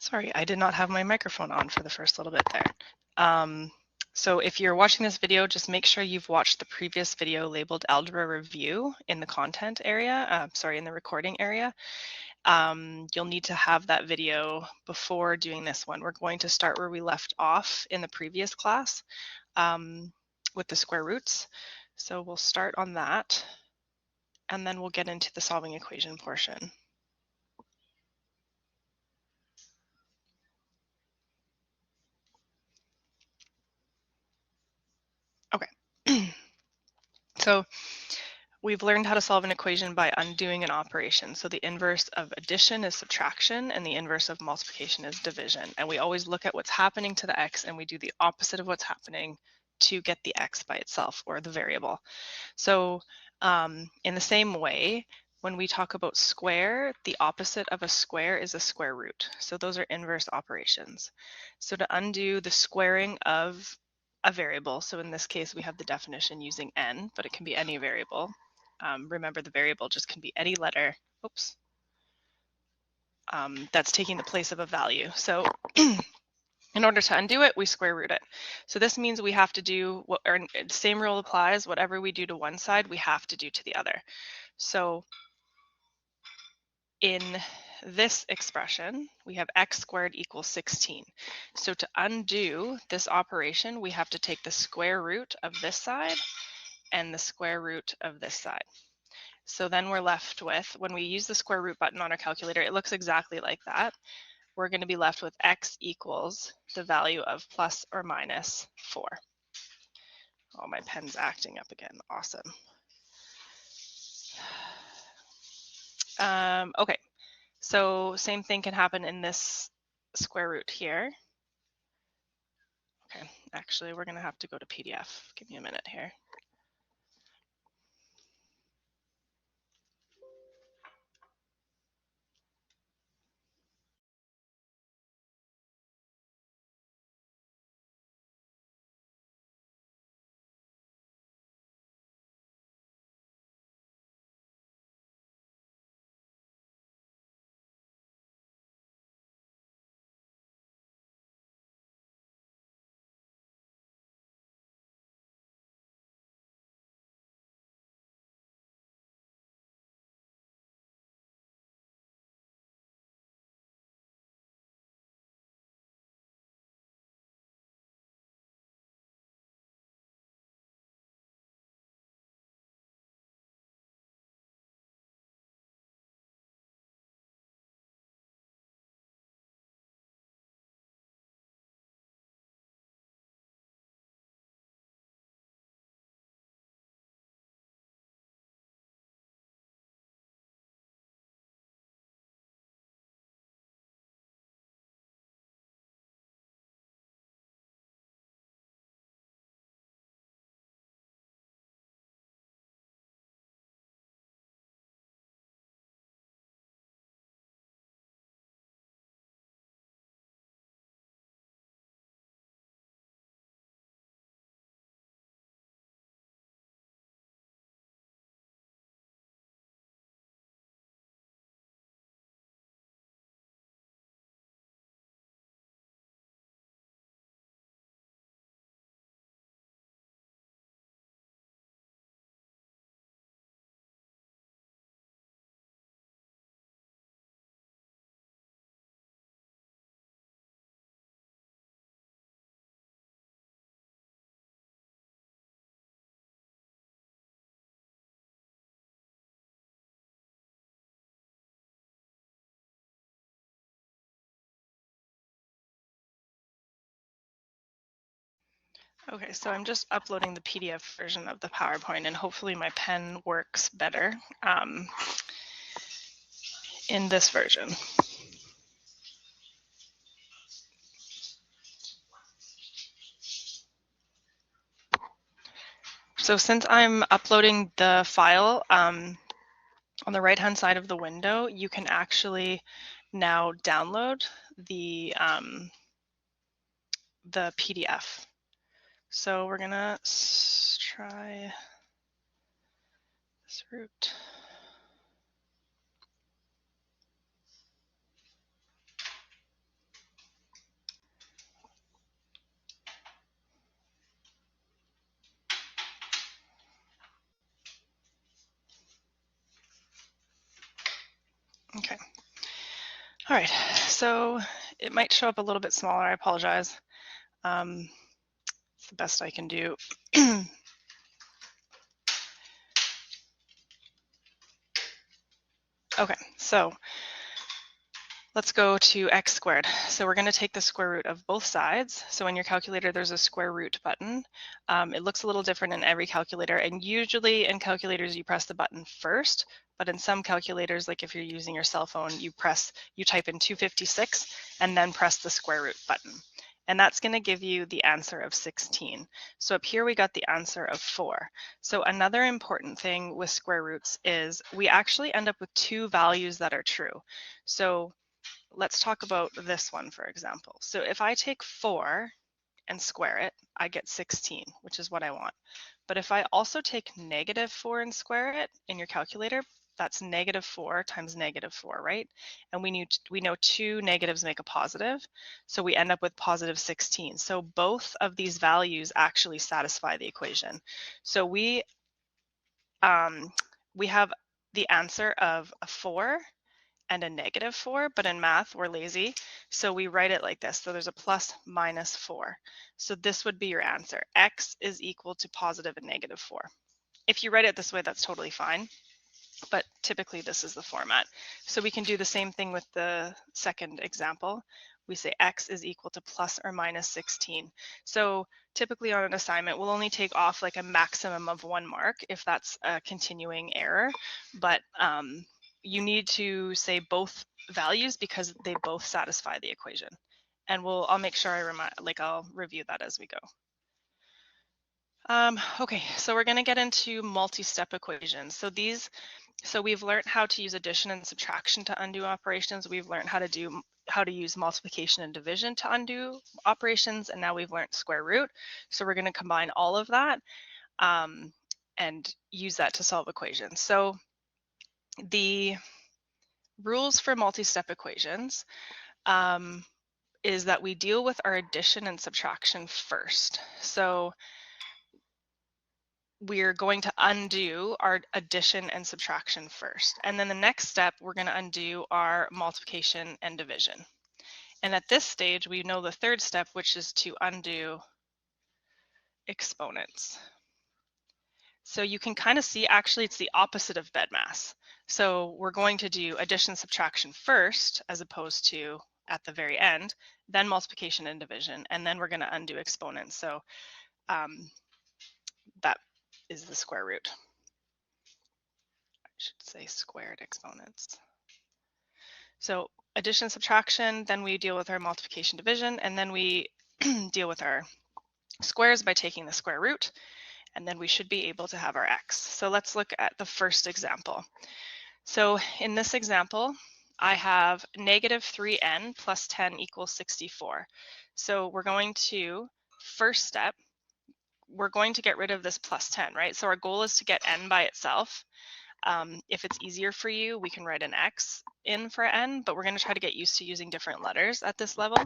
Sorry, I did not have my microphone on for the first little bit there. So if you're watching this video, just make sure you've watched the previous video labeled Algebra Review in the content area, in the recording area. You'll need to have that video before doing this one. We're going to start where we left off in the previous class with the square roots. So we'll start on that, and then we'll get into the solving equation portion. Okay. So we've learned how to solve an equation by undoing an operation. So the inverse of addition is subtraction, and the inverse of multiplication is division. And we always look at what's happening to the x, and we do the opposite of what's happening to get the x by itself, or the variable. So in the same way, when we talk about square, the opposite of a square is a square root. So those are inverse operations. So to undo the squaring of a variable, so in this case we have the definition using n, but it can be any variable. Remember, the variable just can be any letter, oops, that's taking the place of a value. So in order to undo it, we square root it. So this means we have to do, or same rule applies, whatever we do to one side, we have to do to the other. So in this expression, we have x squared equals 16. So to undo this operation, we have to take the square root of this side and the square root of this side. So then we're left with, when we use the square root button on our calculator, it looks exactly like that. We're going to be left with x equals the value of plus or minus 4. Oh, my pen's acting up again. Awesome. Okay, so same thing can happen in this square root here. Okay, actually, we're going to have to go to PDF. Give me a minute here. Okay, so I'm just uploading the PDF version of the PowerPoint, and hopefully my pen works better in this version. So since I'm uploading the file on the right-hand side of the window, you can actually now download the PDF. So we're gonna try this route. Okay. All right, so it might show up a little bit smaller. I apologize. It's the best I can do. Okay, so let's go to x squared. So we're going to take the square root of both sides. So in your calculator, there's a square root button. It looks a little different in every calculator, and usually in calculators you press the button first, but in some calculators, like if you're using your cell phone, you type in 256 and then press the square root button. And that's going to give you the answer of 16. So up here we got the answer of 4. So another important thing with square roots is we actually end up with two values that are true. So let's talk about this one, for example. So if I take 4 and square it, I get 16, which is what I want. But if I also take -4 and square it in your calculator, that's -4 times -4, right? And we know two negatives make a positive, so we end up with positive 16. So both of these values actually satisfy the equation. So we have the answer of a 4 and a -4, but in math we're lazy, so we write it like this. So there's a plus minus 4. So this would be your answer. X is equal to positive and -4. If you write it this way, that's totally fine, but typically this is the format. So we can do the same thing with the second example. We say X is equal to plus or minus 16. So typically on an assignment, we'll only take off like a maximum of 1 mark if that's a continuing error, but you need to say both values because they both satisfy the equation. And I'll make sure I'll review that as we go. Okay, so we're going to get into multi-step equations. So we've learned how to use addition and subtraction to undo operations. We've learned how to use multiplication and division to undo operations, and now we've learned square root. So we're going to combine all of that and use that to solve equations. So the rules for multi-step equations is that we deal with our addition and subtraction first. So we're going to undo our addition and subtraction first. And then the next step, we're going to undo our multiplication and division. And at this stage, we know the third step, which is to undo exponents. So you can kind of see, actually, it's the opposite of BEDMAS. So we're going to do addition subtraction first, as opposed to at the very end, then multiplication and division, and then we're going to undo exponents. So that is the square root. I should say squared exponents. So addition, subtraction, then we deal with our multiplication, division, and then we deal with our squares by taking the square root, and then we should be able to have our x. So let's look at the first example. So in this example, I have -3n plus 10 equals 64. So we're going to, first step, we're going to get rid of this plus 10, right? So our goal is to get n by itself. If it's easier for you, we can write an x in for n, but we're going to try to get used to using different letters at this level.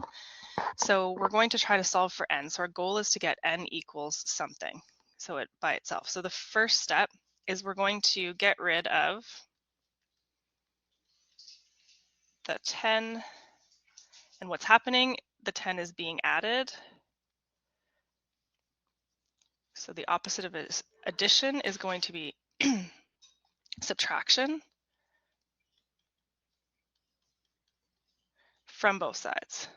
So we're going to try to solve for n. So our goal is to get n equals something, so it by itself. So the first step is we're going to get rid of the 10, and what's happening, the 10 is being added. So the opposite of addition is going to be subtraction from both sides,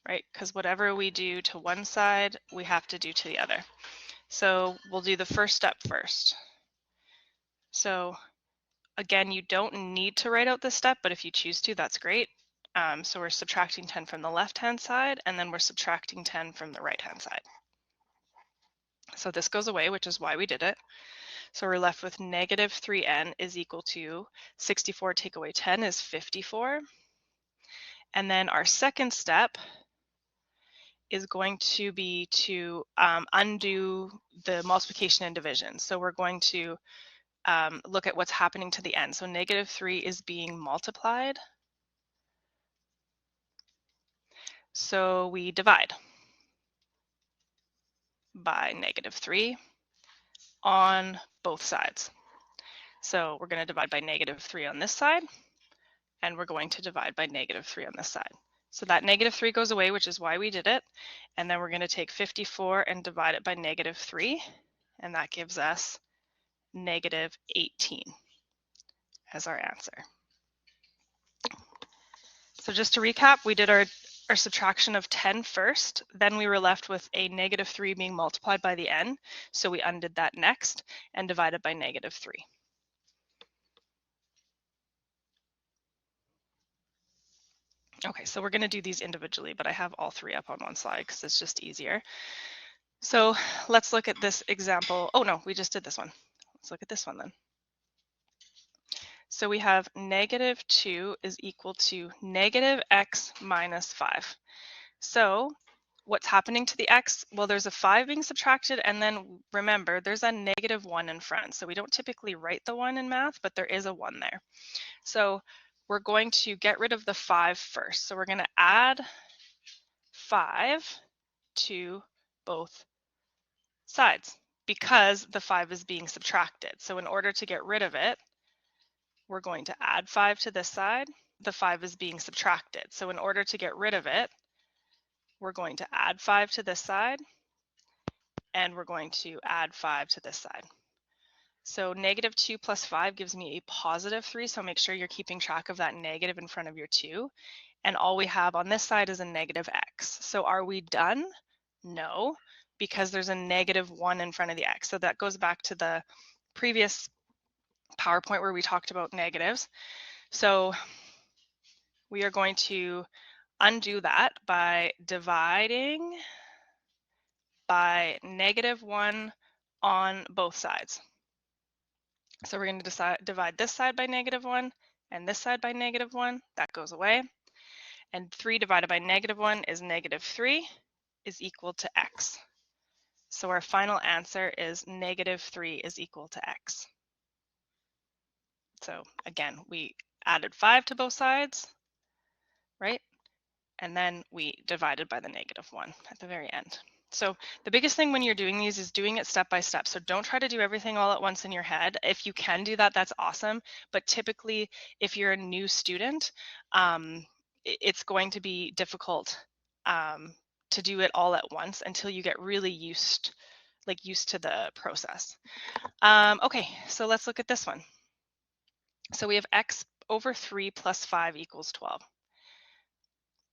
right? Because whatever we do to one side, we have to do to the other. So we'll do the first step first. So again, you don't need to write out this step, but if you choose to, that's great. So we're subtracting 10 from the left-hand side, and then we're subtracting 10 from the right-hand side. So this goes away, which is why we did it. So we're left with -3n is equal to 64 take away 10 is 54. And then our second step is going to be to undo the multiplication and division. So we're going to look at what's happening to the end. So -3 is being multiplied. So we divide by -3 on both sides. So we're going to divide by -3 on this side, and we're going to divide by -3 on this side. So that -3 goes away, which is why we did it. And then we're going to take 54 and divide it by -3, and that gives us -18 as our answer. So just to recap, we did our subtraction of 10 first, then we were left with a -3 being multiplied by the n, so we undid that next and divided by -3. Okay, so we're going to do these individually, but I have all three up on one slide because it's just easier. So let's look at this example. Oh no, we just did this one. Let's look at this one then. So we have -2 is equal to -x minus 5. So what's happening to the x? Well, there's a 5 being subtracted, and then remember, there's a -1 in front. So we don't typically write the 1 in math, but there is a 1 there. So we're going to get rid of the 5 first. So we're going to add 5 to both sides because the 5 is being subtracted. So in order to get rid of it, we're going to add 5 to this side. The 5 is being subtracted. So in order to get rid of it, we're going to add 5 to this side, and we're going to add 5 to this side. So -2 plus 5 gives me a +3, so make sure you're keeping track of that negative in front of your 2. And all we have on this side is a -x. So are we done? No, because there's a -1 in front of the x. So that goes back to the previous PowerPoint where we talked about negatives. So we are going to undo that by dividing by -1 on both sides. So we're going to divide this side by -1 and this side by -1. That goes away. And 3 divided by -1 is -3 is equal to x. So our final answer is -3 is equal to x. So again, we added 5 to both sides, right? And then we divided by the -1 at the very end. So the biggest thing when you're doing these is doing it step by step. So don't try to do everything all at once in your head. If you can do that, that's awesome. But typically, if you're a new student, it's going to be difficult to do it all at once until you get really used to the process. Okay, so let's look at this one. So we have x over 3 plus 5 equals 12.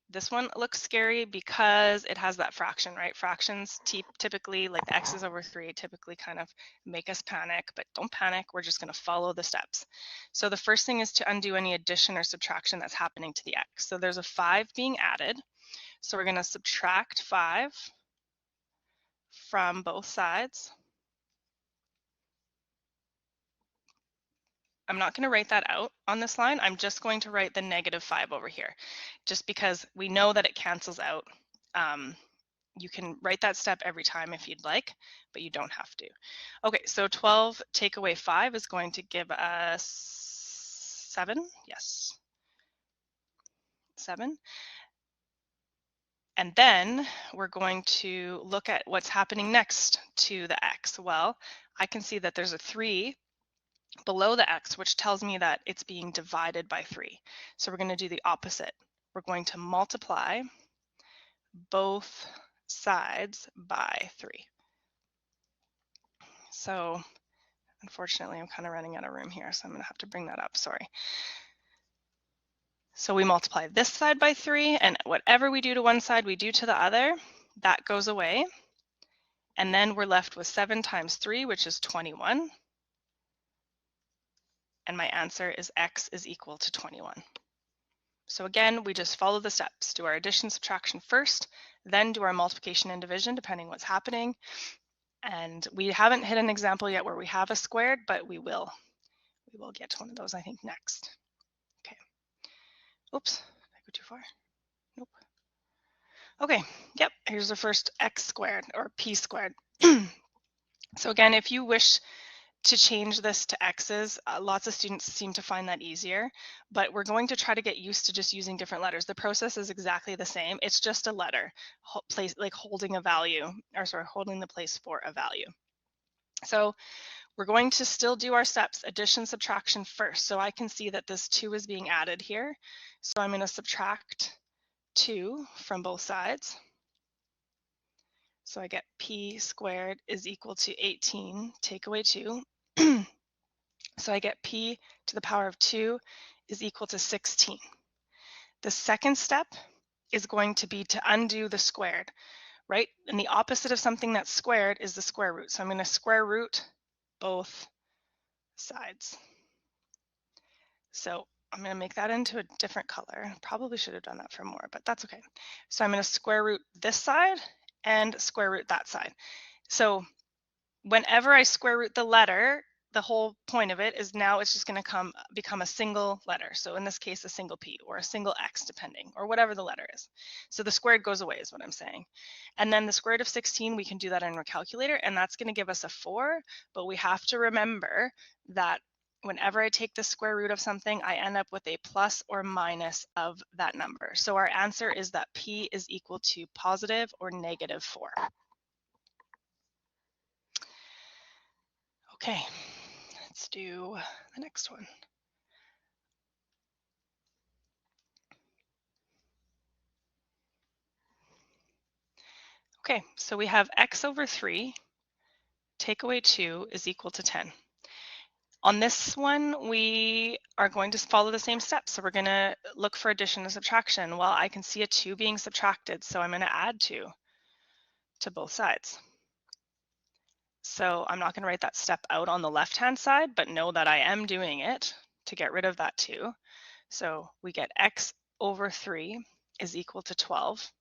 This one looks scary because it has that fraction, right? Fractions typically, like the x's over 3, typically kind of make us panic, but don't panic. We're just going to follow the steps. So the first thing is to undo any addition or subtraction that's happening to the x. So there's a 5 being added. So we're going to subtract 5 from both sides. I'm not going to write that out on this line. I'm just going to write the -5 over here, just because we know that it cancels out. You can write that step every time if you'd like, but you don't have to. Okay, so 12 take away 5 is going to give us 7. Yes, 7. And then we're going to look at what's happening next to the x. Well, I can see that there's a 3 below the x, which tells me that it's being divided by 3. So we're going to do the opposite. We're going to multiply both sides by 3. So unfortunately, I'm kind of running out of room here, so I'm going to have to bring that up. Sorry. So we multiply this side by 3, and whatever we do to one side, we do to the other. That goes away. And then we're left with 7 times 3, which is 21. And my answer is x is equal to 21. So again, we just follow the steps. Do our addition, subtraction first, then do our multiplication and division, depending what's happening. And we haven't hit an example yet where we have a squared, but we will. We will get to one of those, I think, next. Okay. Oops, did I go too far? Nope. Okay, yep, here's the first x squared, or p squared. So again, if you wish to change this to x's, lots of students seem to find that easier, but we're going to try to get used to just using different letters. The process is exactly the same. It's just a letter, holding a value, or sorry, holding the place for a value. So We're going to still do our steps, addition, subtraction first. So I can see that this 2 is being added here. So I'm going to subtract 2 from both sides. So I get p squared is equal to 18, take away 2. So I get p to the power of 2 is equal to 16. The second step is going to be to undo the squared, right? And the opposite of something that's squared is the square root. So I'm going to square root both sides. So I'm going to make that into a different color. Probably should have done that for more, but that's okay. So I'm going to square root this side and square root that side. So whenever I square root the letter, the whole point of it is now it's just going to become a single letter. So in this case, a single p or a single x, depending, or whatever the letter is. So the squared goes away is what I'm saying. And then the square root of 16, we can do that in our calculator, and that's going to give us a 4. But we have to remember that whenever I take the square root of something, I end up with a plus or minus of that number. So our answer is that p is equal to positive or negative 4. Okay, let's do the next one. Okay, so we have x over 3, take away 2 is equal to 10. On this one, we are going to follow the same steps. So we're going to look for addition and subtraction. Well, I can see a 2 being subtracted, so I'm going to add 2 to both sides. So I'm not going to write that step out on the left-hand side, but know that I am doing it to get rid of that 2. So we get x over 3 is equal to 12.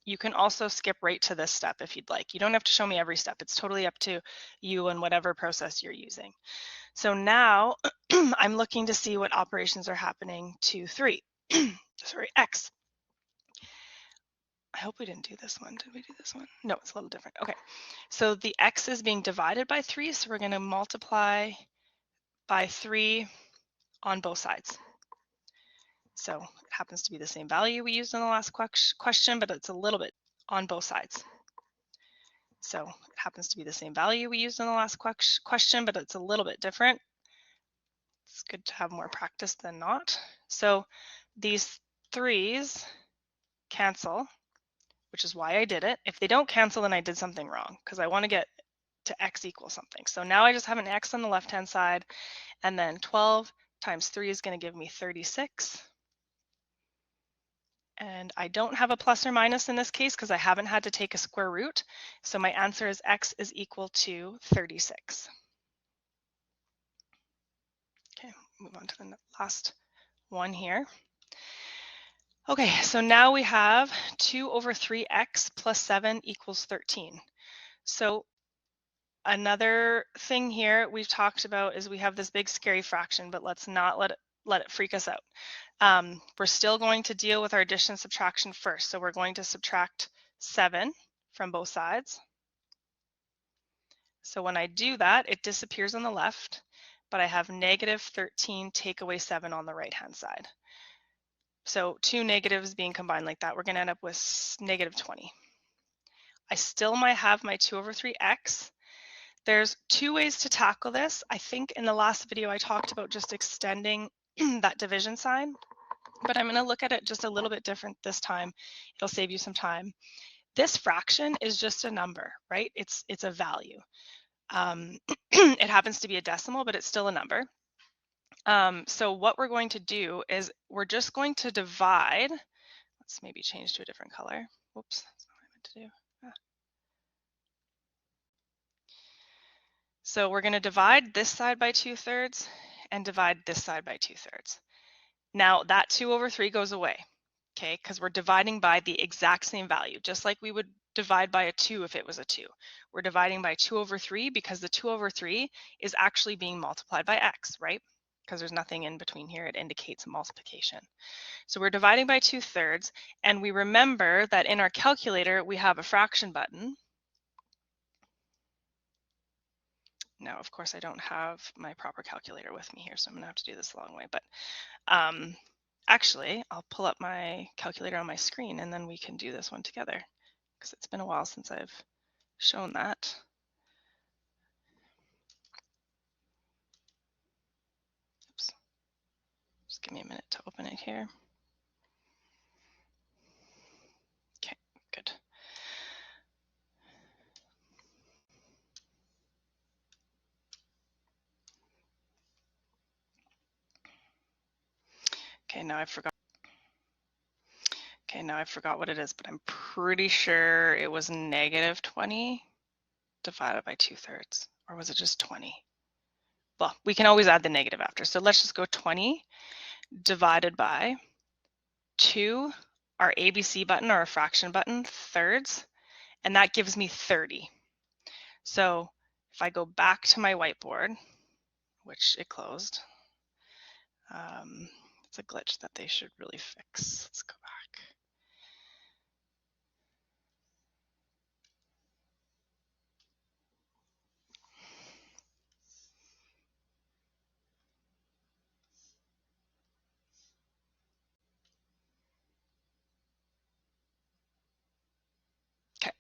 You can also skip right to this step if you'd like. You don't have to show me every step. It's totally up to you and whatever process you're using. So now I'm looking to see what operations are happening to 3. Sorry, x. I hope we didn't do this one. Did we do this one? No, it's a little different. Okay, so the x is being divided by 3, so we're going to multiply by 3 on both sides. So it happens to be the same value we used in the last question, but it's a little bit on both sides. So it happens to be the same value we used in the last question, but it's a little bit different. It's good to have more practice than not. So these 3's cancel, which is why I did it. If they don't cancel, then I did something wrong because I want to get to x equals something. So now I just have an x on the left-hand side, and then 12 times 3 is going to give me 36. And I don't have a plus or minus in this case because I haven't had to take a square root. So my answer is x is equal to 36. Okay, move on to the last one here. Okay, so now we have 2 over 3x plus 7 equals 13. So another thing here we've talked about is we have this big scary fraction, but let's not let it freak us out. We're still going to deal with our addition and subtraction first. So we're going to subtract 7 from both sides. So when I do that, it disappears on the left, but I have negative 13 take away 7 on the right-hand side. So 2 negatives being combined like that, we're going to end up with negative 20. I still might have my 2 over 3x. There's 2 ways to tackle this. I think in the last video I talked about just extending that division sign, but I'm going to look at it just a little bit different this time. It'll save you some time. This fraction is just a number, right? It's a value. It happens to be a decimal, but it's still a number. So what we're going to do is we're just going to divide. Let's maybe change to a different color. Whoops, that's not what I meant to do. So we're going to divide this side by 2/3 and divide this side by 2/3. Now that 2 over 3 goes away, okay, because we're dividing by the exact same value, just like we would divide by a 2 if it was a 2. We're dividing by 2 over 3 because the 2 over 3 is actually being multiplied by x, right? Because there's nothing in between here, it indicates multiplication. So we're dividing by 2/3, and we remember that in our calculator we have a fraction button. Now, of course, I don't have my proper calculator with me here, so I'm going to have to do this the long way. But actually, I'll pull up my calculator on my screen, and then we can do this one together, because it's been a while since I've shown that. give me a minute to open it here. Okay, good. Okay, now I forgot what it is, but I'm pretty sure it was negative 20 divided by 2/3, or was it just 20? Well, we can always add the negative after. So let's just go 20 divided by 2, our ABC button, or our fraction button, thirds, and that gives me 30. So if I go back to my whiteboard, which it closed, it's a glitch that they should really fix. Let's go back. Okay,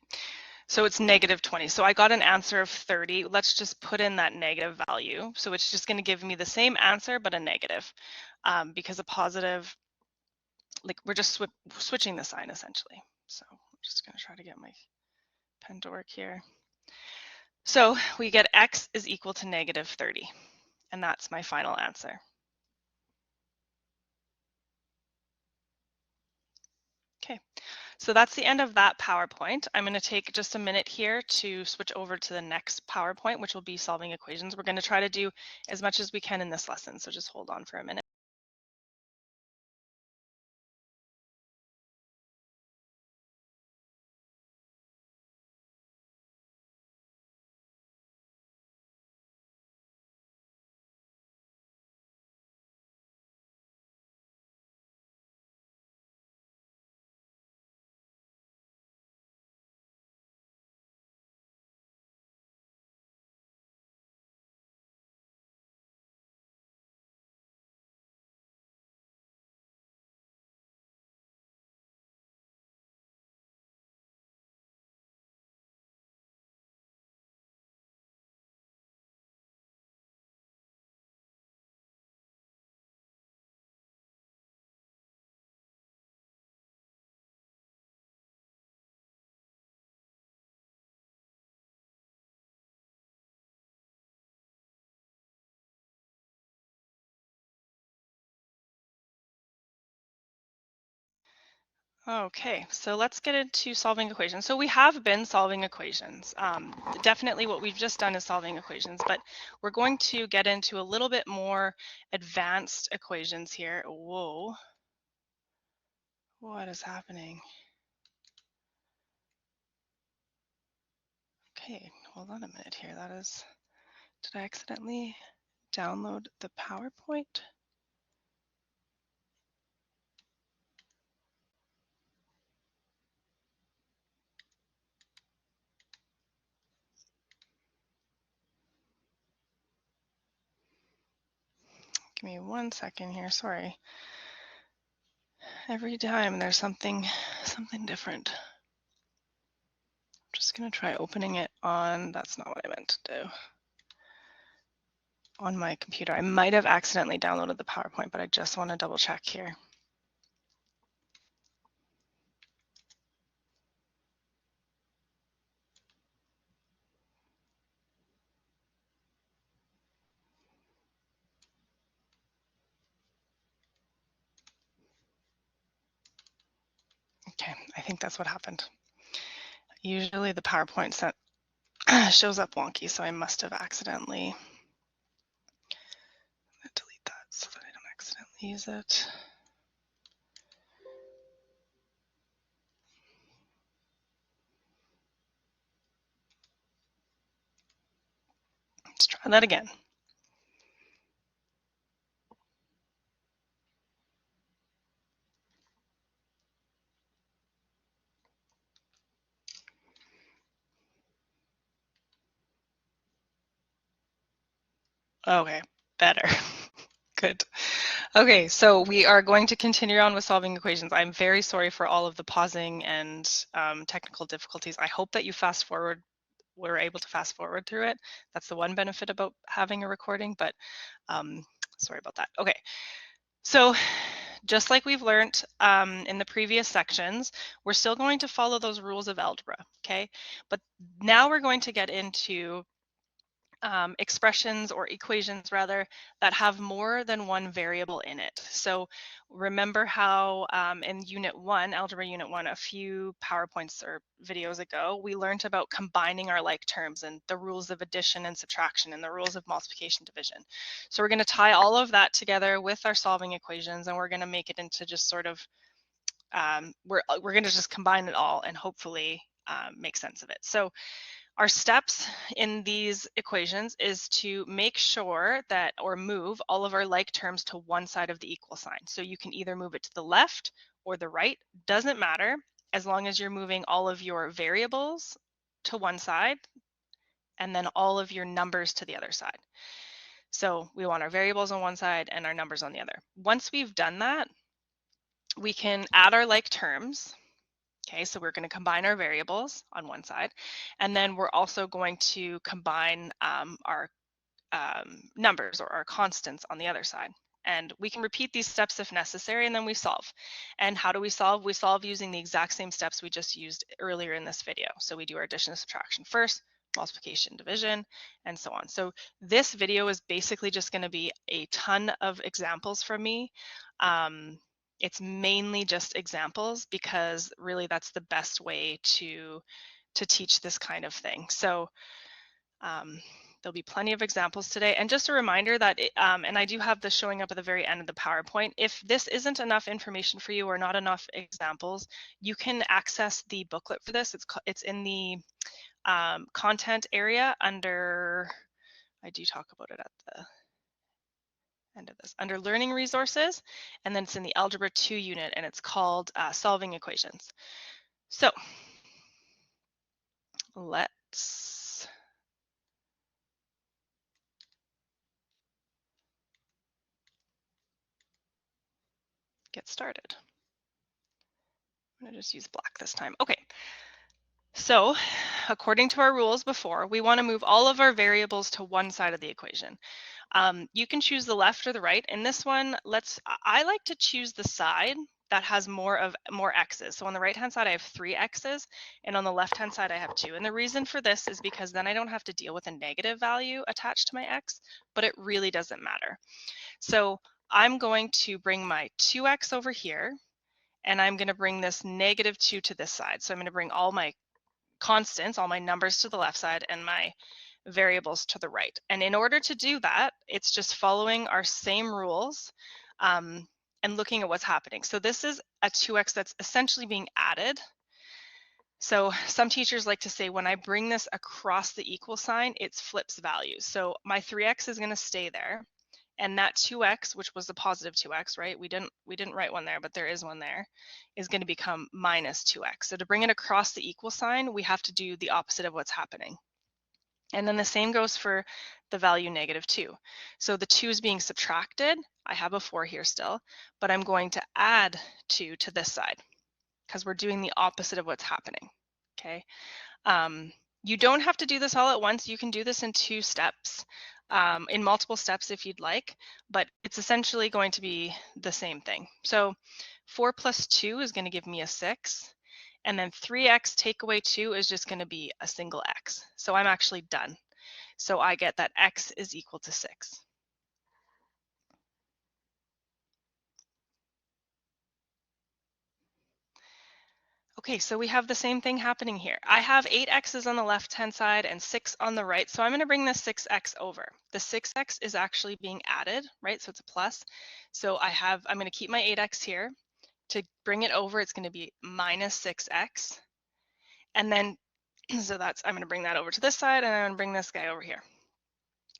so it's negative 20. So I got an answer of 30. Let's just put in that negative value. So it's just going to give me the same answer, but a negative, because a positive, like we're just switching the sign essentially. So I'm just going to try to get my pen to work here. So we get x is equal to negative 30, and that's my final answer. Okay, so that's the end of that PowerPoint. I'm going to take just a minute here to switch over to the next PowerPoint, which will be solving equations. We're going to try to do as much as we can in this lesson, so just hold on for a minute. Okay, so let's get into solving equations. So we have been solving equations. Definitely what we've just done is solving equations, but we're going to get into a little bit more advanced equations here. Whoa, what is happening? Okay, hold on a minute here. Did I accidentally download the PowerPoint? Give me 1 second here, sorry. Every time there's something different. I'm just gonna try opening it on, that's not what I meant to do. On my computer. I might have accidentally downloaded the PowerPoint, but I just want to double check here. Okay, I think that's what happened. Usually the PowerPoint shows up wonky, so I must have accidentally delete that so that I don't accidentally use it. Let's try that again. Okay, better. Good. Okay, so we are going to continue on with solving equations. I'm very sorry for all of the pausing and technical difficulties. I hope that you were able to fast forward through it. That's the one benefit about having a recording, but sorry about that. Okay, So just like we've learned in the previous sections, we're still going to follow those rules of algebra, okay? But now we're going to get into expressions or equations rather that have more than one variable in it. So remember how in Unit 1, Algebra Unit 1, a few PowerPoints or videos ago, we learned about combining our like terms and the rules of addition and subtraction and the rules of multiplication division. So we're going to tie all of that together with our solving equations, and we're going to make it into just sort of, we're going to just combine it all and hopefully make sense of it. So our steps in these equations is to make sure that, or move all of our like terms to one side of the equal sign. So you can either move it to the left or the right, doesn't matter, as long as you're moving all of your variables to one side and then all of your numbers to the other side. So we want our variables on one side and our numbers on the other. Once we've done that, we can add our like terms. Okay, so we're going to combine our variables on one side, and then we're also going to combine our numbers or our constants on the other side. And we can repeat these steps if necessary, and then we solve. And how do we solve? We solve using the exact same steps we just used earlier in this video. So we do our addition and subtraction first, multiplication, division, and so on. So this video is basically just going to be a ton of examples from me. It's mainly just examples because really that's the best way to teach this kind of thing. So there'll be plenty of examples today. And just a reminder that, and I do have this showing up at the very end of the PowerPoint, if this isn't enough information for you or not enough examples, you can access the booklet for this. It's in the content area under, I do talk about it at the end of this, under learning resources, and then it's in the Algebra 2 unit, and it's called solving equations. So let's get started. I'm going to just use black this time. Okay. So according to our rules before, we want to move all of our variables to one side of the equation. You can choose the left or the right. In this one, I like to choose the side that has more x's. So on the right hand side, I have 3 x's, and on the left hand side, I have 2. And the reason for this is because then I don't have to deal with a negative value attached to my x, but it really doesn't matter. So I'm going to bring my 2x over here, and I'm going to bring this -2 to this side. So I'm going to bring all my constants, all my numbers to the left side and my variables to the right. And in order to do that, it's just following our same rules and looking at what's happening. So this is a 2x that's essentially being added. So some teachers like to say when I bring this across the equal sign, it flips values. So my 3x is going to stay there. And that 2x, which was the positive 2x, right? We didn't write one there, but there is one there, is going to become minus 2x. So to bring it across the equal sign, we have to do the opposite of what's happening. And then the same goes for the value -2. So the 2 is being subtracted. I have a 4 here still, but I'm going to add 2 to this side because we're doing the opposite of what's happening, okay? You don't have to do this all at once. You can do this in 2 steps, in multiple steps if you'd like, but it's essentially going to be the same thing. So 4 plus 2 is going to give me a 6, and then 3x take away 2 is just going to be a single x. So I'm actually done. So I get that x is equal to 6. Okay, so we have the same thing happening here. I have 8 x's on the left-hand side and 6 on the right, so I'm going to bring the 6x over. The 6x is actually being added, right? So it's a plus. So I'm going to keep my 8x here. To bring it over, it's going to be minus 6x. And then, so I'm going to bring that over to this side, and I'm going to bring this guy over here.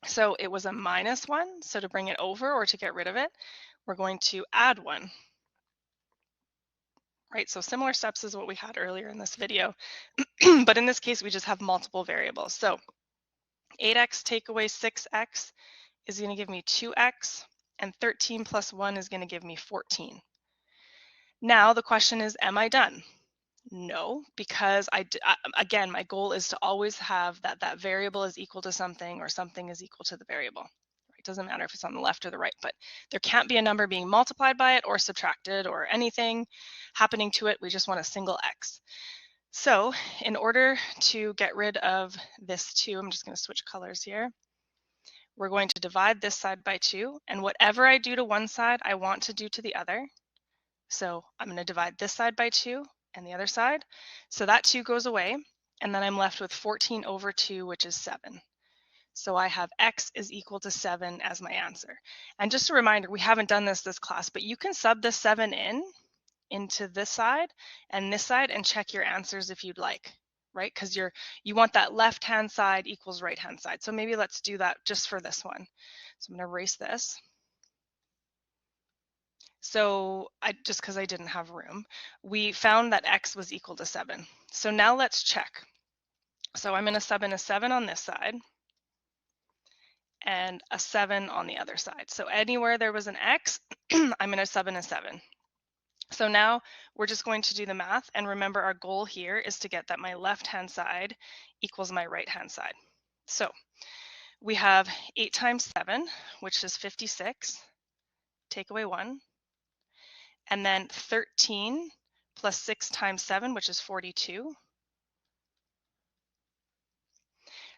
So it was a -1, so to bring it over or to get rid of it, we're going to add 1. Right, so similar steps as what we had earlier in this video, but in this case, we just have multiple variables. So 8x take away 6x is going to give me 2x, and 13 plus 1 is going to give me 14. Now the question is, am I done? No, because again, my goal is to always have that variable is equal to something or something is equal to the variable. It doesn't matter if it's on the left or the right, but there can't be a number being multiplied by it or subtracted or anything happening to it. We just want a single x. So in order to get rid of this 2, I'm just going to switch colors here. We're going to divide this side by 2, and whatever I do to one side, I want to do to the other. So I'm going to divide this side by 2 and the other side. So that 2 goes away, and then I'm left with 14 over 2, which is 7. So I have x is equal to 7 as my answer. And just a reminder, we haven't done this class, but you can sub the 7 into this side and this side and check your answers if you'd like, right? Because you want that left-hand side equals right-hand side. So maybe let's do that just for this one. So I'm going to erase this. So just because I didn't have room, we found that x was equal to 7. So now let's check. So I'm going to sub in a 7 on this side and a 7 on the other side. So anywhere there was an x, I'm going to sub in a 7. So now we're just going to do the math, and remember our goal here is to get that my left-hand side equals my right-hand side. So we have 8 times 7, which is 56, take away 1, and then 13 plus 6 times 7, which is 42.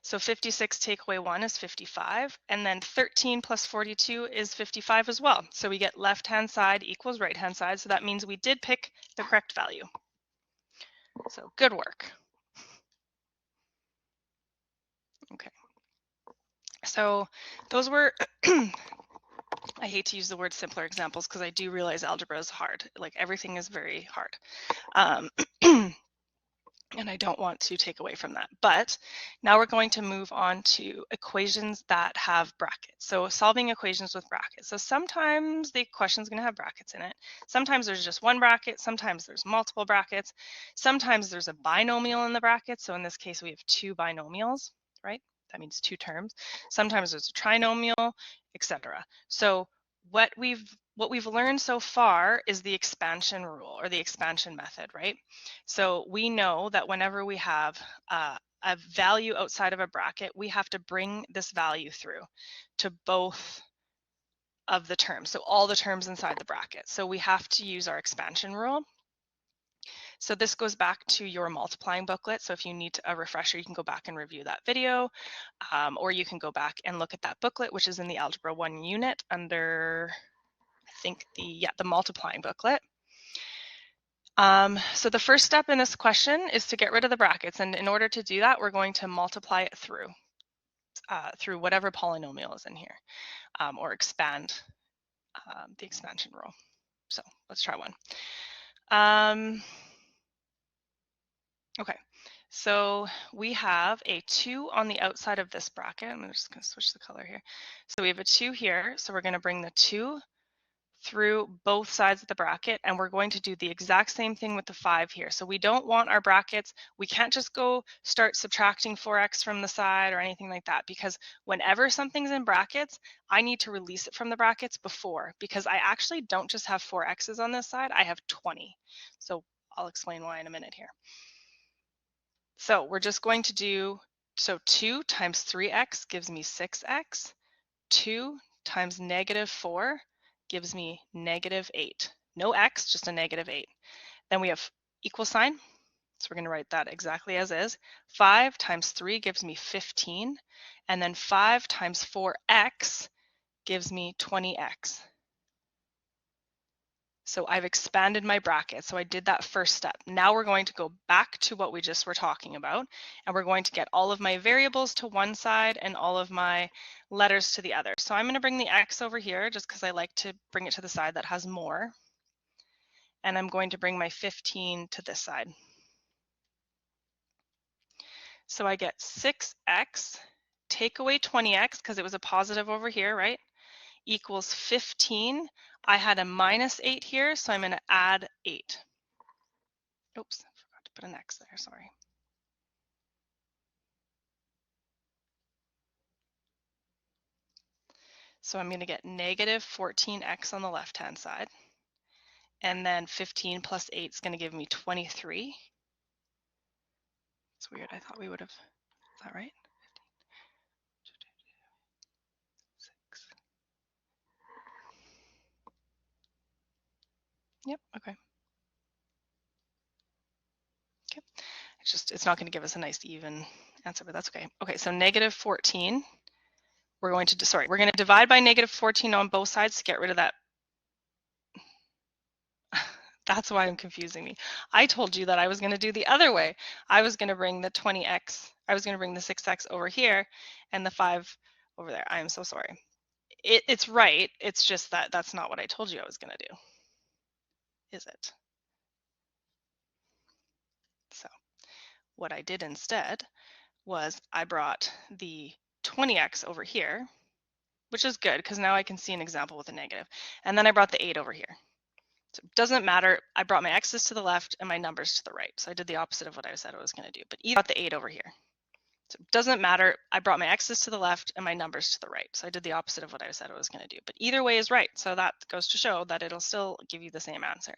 So 56 take away 1 is 55, and then 13 plus 42 is 55 as well. So we get left-hand side equals right-hand side, so that means we did pick the correct value. So good work. Okay. So those were, I hate to use the word simpler examples because I do realize algebra is hard. Like everything is very hard. And I don't want to take away from that. But now we're going to move on to equations that have brackets. So solving equations with brackets. So sometimes the question is going to have brackets in it. Sometimes there's just one bracket. Sometimes there's multiple brackets. Sometimes there's a binomial in the bracket. So in this case, we have 2 binomials, right? That means 2 terms. Sometimes there's a trinomial, etc. So what we've learned so far is the expansion rule or the expansion method, right? So we know that whenever we have a value outside of a bracket, we have to bring this value through to both of the terms, so all the terms inside the bracket. So we have to use our expansion rule. So this goes back to your multiplying booklet. So if you need a refresher, you can go back and review that video, or you can go back and look at that booklet, which is in the Algebra 1 unit under, I think, the multiplying booklet. So the first step in this question is to get rid of the brackets, and in order to do that, we're going to multiply it through whatever polynomial is in here, or expand the expansion rule. So let's try one. Okay, so we have a 2 on the outside of this bracket. I'm just going to switch the color here. So we have a 2 here, so we're going to bring the 2 through both sides of the bracket, and we're going to do the exact same thing with the 5 here. So we don't want our brackets, we can't just go start subtracting 4x from the side or anything like that, because whenever something's in brackets, I need to release it from the brackets before, because I actually don't just have 4x's on this side, I have 20. So I'll explain why in a minute here. So we're just going to do, so 2 times 3x gives me 6x, 2 times negative 4 gives me negative 8. No x, just a negative 8. Then we have equal sign, so we're going to write that exactly as is. 5 times 3 gives me 15, and then 5 times 4x gives me 20x. So I've expanded my bracket. So I did that first step. Now we're going to go back to what we just were talking about, and we're going to get all of my variables to one side and all of my letters to the other. So I'm going to bring the x over here just because I like to bring it to the side that has more. And I'm going to bring my 15 to this side. So I get 6x, take away 20x because it was a positive over here, right? Equals 15. I had a minus 8 here, so I'm going to add 8. Oops, I forgot to put an X there, sorry. So I'm going to get negative 14x on the left-hand side. And then 15 plus 8 is going to give me 23. It's weird, I thought we would have, is that right? Yep, okay. Okay, it's not going to give us a nice even answer, but that's okay. Okay, so negative 14, we're going to divide by negative 14 on both sides to get rid of that. That's why I'm confusing me. I told you that I was going to do the other way. I was going to bring the 20x, I was going to bring the 6x over here and the 5 over there. I am so sorry. It's right. It's just that that's not what I told you I was going to do, is it? So what I did instead was I brought the 20x over here, which is good because now I can see an example with a negative. And then I brought the 8 over here. So it doesn't matter. I brought my x's to the left and my numbers to the right. So I did the opposite of what I said I was going to do. But either brought the 8 over here. So it doesn't matter. I brought my x's to the left and my numbers to the right. So I did the opposite of what I said I was going to do. But either way is right. So that goes to show that it'll still give you the same answer.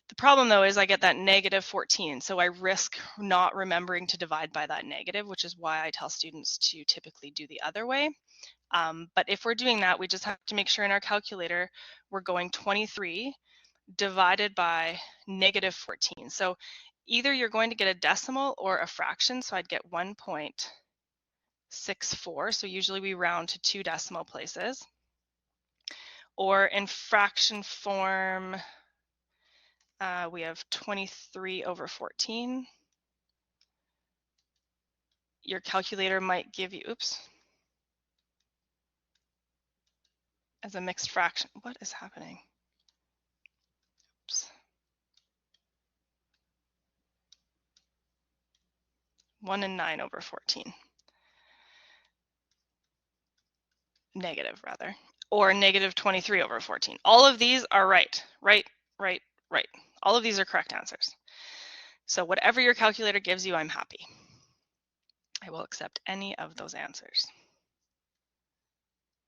The problem though is I get that negative 14. So I risk not remembering to divide by that negative, which is why I tell students to typically do the other way. But if we're doing that, we just have to make sure in our calculator we're going 23 divided by negative 14. So either you're going to get a decimal or a fraction. So I'd get 1.64. So usually we round to 2 decimal places. Or in fraction form, we have 23 over 14. Your calculator might give you, oops, as a mixed fraction. What is happening? Oops. 1 and 9 over 14. Negative rather, or negative 23 over 14. All of these are right. All of these are correct answers. So whatever your calculator gives you, I'm happy. I will accept any of those answers.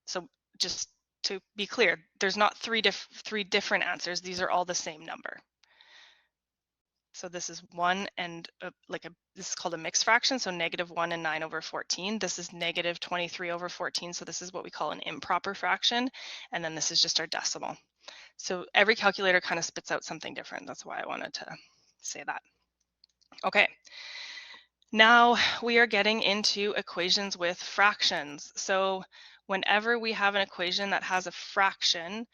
So just to be clear, there's not three different answers. These are all the same number. So this is 1 and this is called a mixed fraction. So negative 1 and 9 over 14. This is negative 23 over 14. So this is what we call an improper fraction. And then this is just our decimal. So every calculator kind of spits out something different. That's why I wanted to say that. Okay. Now we are getting into equations with fractions. So whenever we have an equation that has a fraction,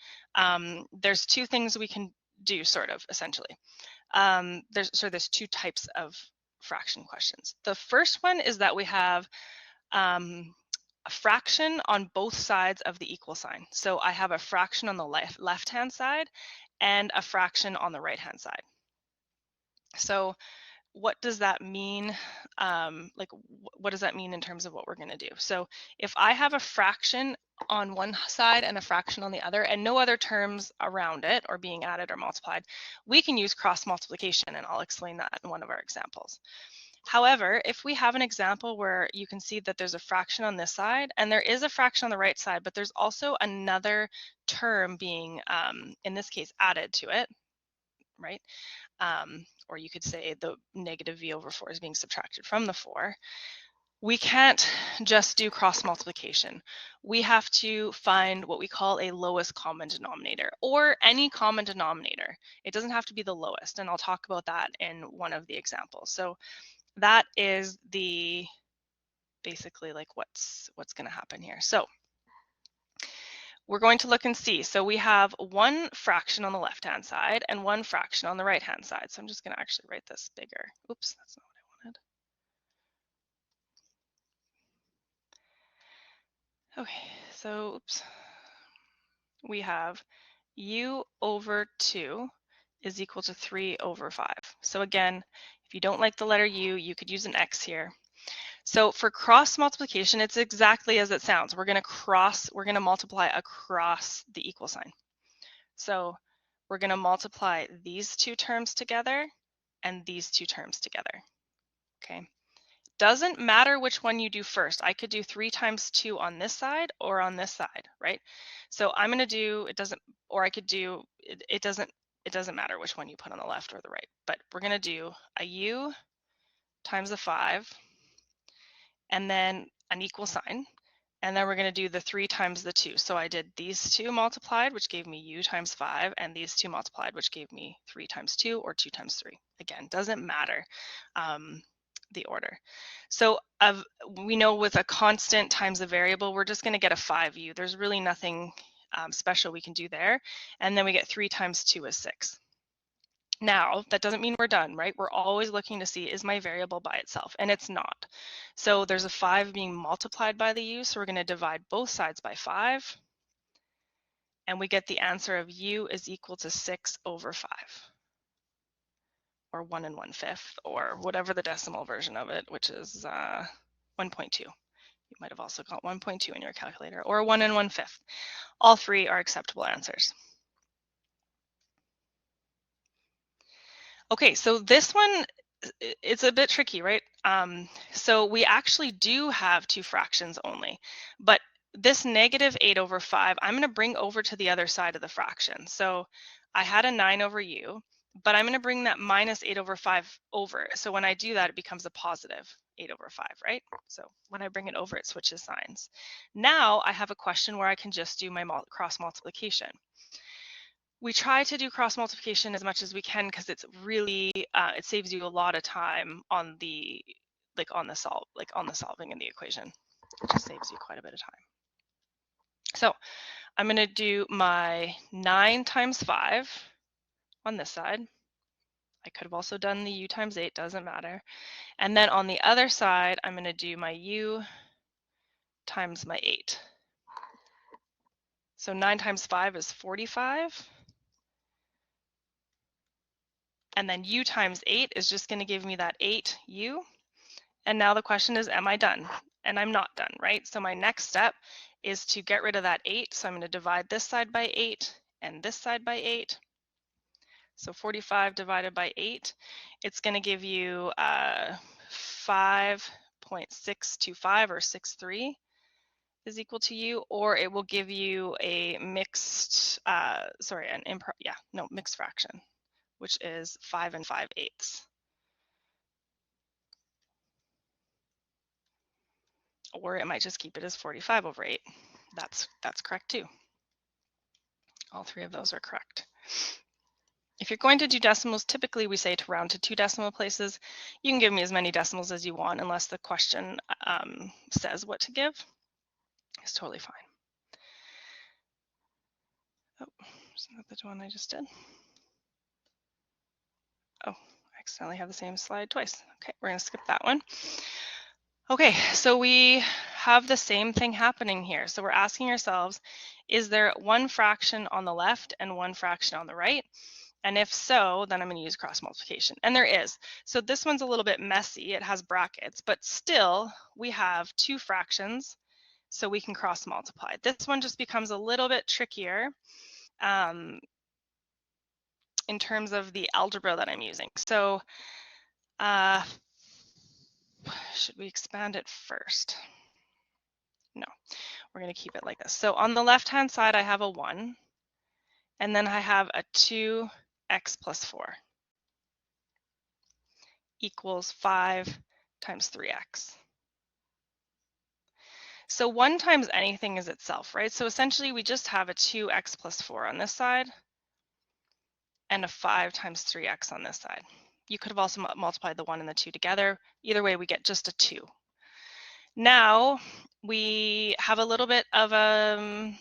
there's two things we can do, sort of, essentially. There's two types of fraction questions. The first one is that we have a fraction on both sides of the equal sign. So I have a fraction on the left-hand side and a fraction on the right-hand side. So what does that mean? What does that mean in terms of what we're going to do? So if I have a fraction on one side and a fraction on the other and no other terms around it or being added or multiplied, we can use cross multiplication, and I'll explain that in one of our examples. However, if we have an example where you can see that there's a fraction on this side and there is a fraction on the right side, but there's also another term being, in this case, added to it, right? Or you could say the negative v over 4 is being subtracted from the 4. We can't just do cross multiplication. We have to find what we call a lowest common denominator, or any common denominator. It doesn't have to be the lowest, and I'll talk about that in one of the examples. So that is basically like what's going to happen here. So we're going to look and see. So we have one fraction on the left-hand side and one fraction on the right-hand side. So I'm just going to actually write this bigger. Oops, that's not what I wanted. Okay, so oops. We have u over 2 is equal to 3 over 5. So again, if you don't like the letter u, you could use an x here. So for cross multiplication, it's exactly as it sounds. We're going to multiply across the equal sign. So we're going to multiply these two terms together and these two terms together. Okay. Doesn't matter which one you do first. I could do 3 times 2 on this side or on this side, right? So I'm going to do, it doesn't matter which one you put on the left or the right, but we're going to do a u times a 5 and then an equal sign. And then we're going to do the 3 times the 2. So I did these two multiplied, which gave me u times 5, and these two multiplied, which gave me 3 times 2 or 2 times 3. Again, doesn't matter the order. So we know with a constant times a variable, we're just going to get a 5u. There's really nothing special we can do there. And then we get 3 times 2 is 6. Now, that doesn't mean we're done, right? We're always looking to see, is my variable by itself? And it's not. So there's a 5 being multiplied by the u, so we're going to divide both sides by 5. And we get the answer of u is equal to 6 over 5. Or 1 1/5, or whatever the decimal version of it, which is 1.2. You might have also got 1.2 in your calculator, or 1 1/5. All three are acceptable answers. Okay, so this one, it's a bit tricky, right? So we actually do have two fractions only, but this negative 8 over 5, I'm going to bring over to the other side of the fraction. So I had a 9 over u, but I'm going to bring that minus 8 over 5 over. So when I do that, it becomes a positive 8 over 5, right? So when I bring it over, it switches signs. Now I have a question where I can just do my cross multiplication. We try to do cross multiplication as much as we can because it's really it saves you a lot of time on the on the solving in the equation. It just saves you quite a bit of time. So I'm going to do my 9 times 5 on this side. I could have also done the u times 8, doesn't matter. And then on the other side, I'm going to do my u times my 8. So 9 times 5 is 45. And then u times 8 is just going to give me that 8u. And now the question is, am I done? And I'm not done, right? So my next step is to get rid of that 8. So I'm going to divide this side by 8 and this side by 8. So 45 divided by 8, it's going to give you 5.625 or 63 is equal to u, or it will give you a mixed, mixed fraction, which is 5 5/8. Or it might just keep it as 45 over 8. That's correct too. All three of those are correct. If you're going to do decimals, typically we say to round to 2 decimal places. You can give me as many decimals as you want unless the question says what to give. It's totally fine. Oh, isn't that the one I just did? Oh, I accidentally have the same slide twice. Okay, we're going to skip that one. Okay, so we have the same thing happening here. So we're asking ourselves, is there one fraction on the left and one fraction on the right? And if so, then I'm going to use cross multiplication. And there is. So this one's a little bit messy. It has brackets, but still we have two fractions, so we can cross multiply. This one just becomes a little bit trickier in terms of the algebra that I'm using. So should we expand it first? No, we're going to keep it like this. So on the left-hand side, I have a 1, and then I have a 2x plus 4 equals 5 times 3x. So 1 times anything is itself, right? So essentially, we just have a 2x plus 4 on this side and a 5 times 3x on this side. You could have also multiplied the 1 and the 2 together. Either way, we get just a 2. Now, we have a little bit of a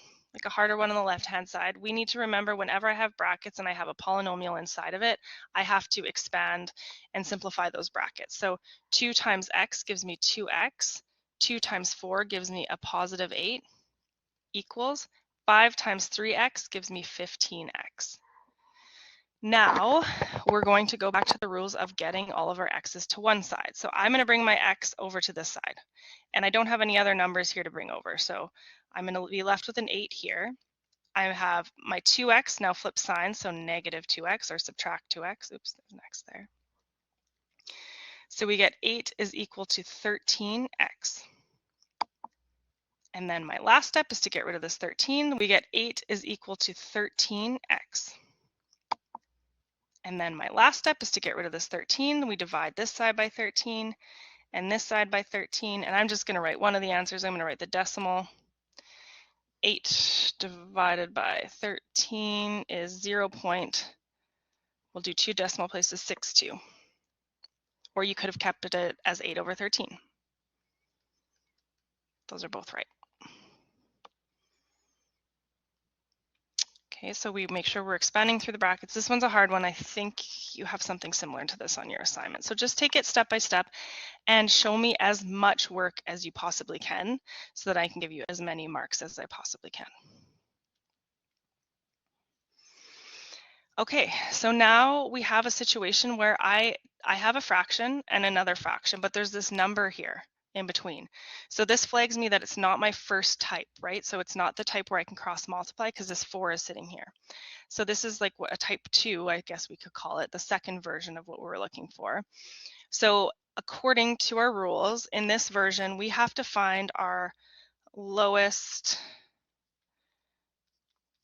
harder one on the left-hand side. We need to remember whenever I have brackets and I have a polynomial inside of it, I have to expand and simplify those brackets. So 2 times x gives me 2x. 2 times 4 gives me a positive 8 equals 5 times 3x gives me 15x. Now we're going to go back to the rules of getting all of our x's to one side. So I'm going to bring my x over to this side. And I don't have any other numbers here to bring over. So I'm going to be left with an 8 here. I have my 2x now flip sign, so negative 2x or subtract 2x. Oops, there's an x there. So we get 8 is equal to 13x. And then my last step is to get rid of this 13. We get 8 is equal to 13x. And then my last step is to get rid of this 13. We divide this side by 13. and this side by 13, and I'm just going to write one of the answers. I'm going to write the decimal. 8 divided by 13 is 0. We'll do 2 decimal places, 62. Or you could have kept it as 8 over 13. Those are both right. Okay, so we make sure we're expanding through the brackets. This one's a hard one. I think you have something similar to this on your assignment. So just take it step by step and show me as much work as you possibly can so that I can give you as many marks as I possibly can. Okay, so now we have a situation where I have a fraction and another fraction, but there's this number here in between. So this flags me that it's not my first type, right? So it's not the type where I can cross multiply because this 4 is sitting here. So this is like a type 2, I guess we could call it, the second version of what we're looking for. So according to our rules, in this version, we have to find our lowest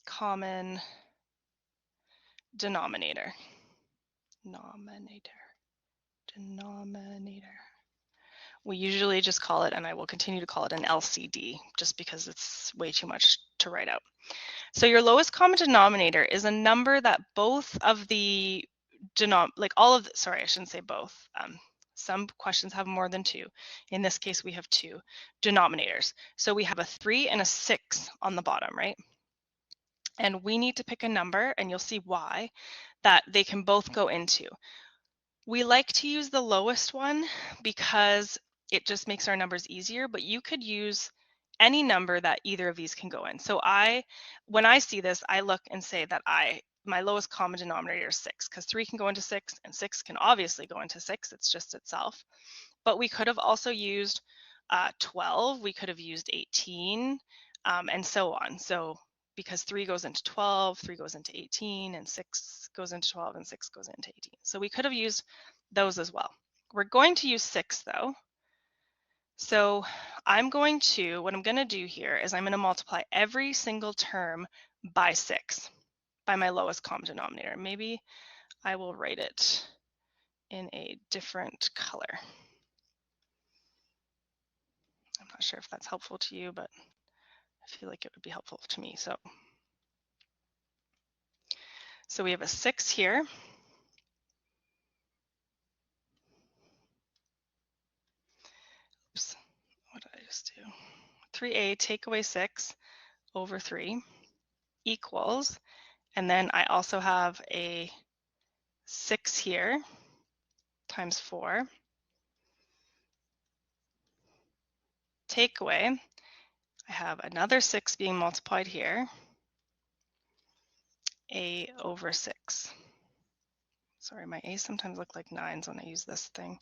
common denominator. Denominator. We usually just call it, and I will continue to call it, an LCD, just because it's way too much to write out. So your lowest common denominator is a number that both of the sorry, I shouldn't say both. Some questions have more than 2. In this case, we have 2 denominators. So we have a 3 and a 6 on the bottom, right? And we need to pick a number, and you'll see why, that they can both go into. We like to use the lowest one because it just makes our numbers easier, but you could use any number that either of these can go in. So when I see this, I look and say that my lowest common denominator is 6, because 3 can go into 6 and 6 can obviously go into 6. It's just itself. But we could have also used 12, we could have used 18, and so on. So because 3 goes into 12, 3 goes into 18, and 6 goes into 12, and 6 goes into 18. So we could have used those as well. We're going to use 6 though. So what I'm going to do here is I'm going to multiply every single term by 6, by my lowest common denominator. Maybe I will write it in a different color. I'm not sure if that's helpful to you, but I feel like it would be helpful to me. So we have a 6 here. Oops, what did I just do? 3a take away 6 over 3 equals, and then I also have a 6 here times 4. Take away, I have another 6 being multiplied here, a over 6. Sorry, my a's sometimes look like 9s when I use this thing.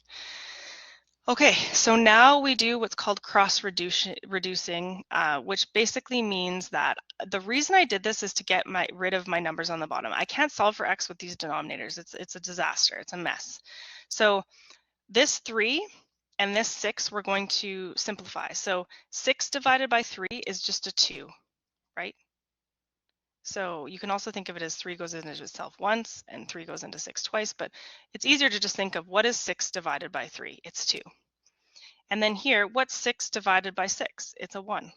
Okay, so now we do what's called cross-reducing, which basically means that the reason I did this is to get rid of my numbers on the bottom. I can't solve for x with these denominators. It's a disaster. It's a mess. So this 3 and this 6 we're going to simplify. So 6 divided by 3 is just a 2, right? So you can also think of it as 3 goes into itself once and 3 goes into 6 twice, but it's easier to just think of what is 6 divided by 3? It's 2. And then here, what's 6 divided by 6? It's a 1.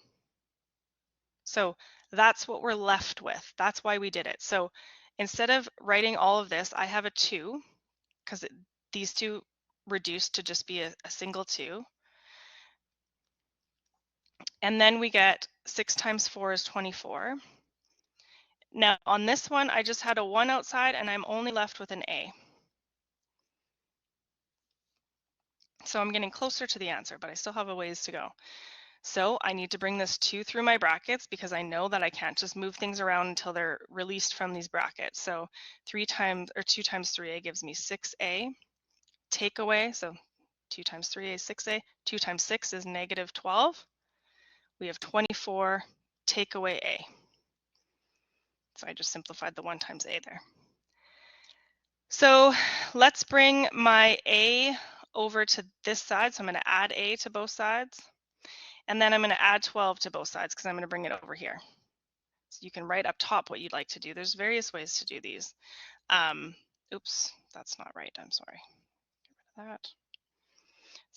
So that's what we're left with. That's why we did it. So instead of writing all of this, I have a 2, because these two reduced to just be a single 2. And then we get 6 times 4 is 24. Now on this one, I just had a 1 outside and I'm only left with an a. So I'm getting closer to the answer, but I still have a ways to go. So I need to bring this 2 through my brackets because I know that I can't just move things around until they're released from these brackets. So 2 times 3a gives me 6a. Take away, so 2 times 3a is 6a. 2 times 6 is negative 12. We have 24. Take away a. So I just simplified the 1 times a there. So let's bring my a over to this side. So I'm going to add a to both sides. And then I'm going to add 12 to both sides because I'm going to bring it over here. So you can write up top what you'd like to do. There's various ways to do these. Oops, that's not right. I'm sorry. Get rid of that.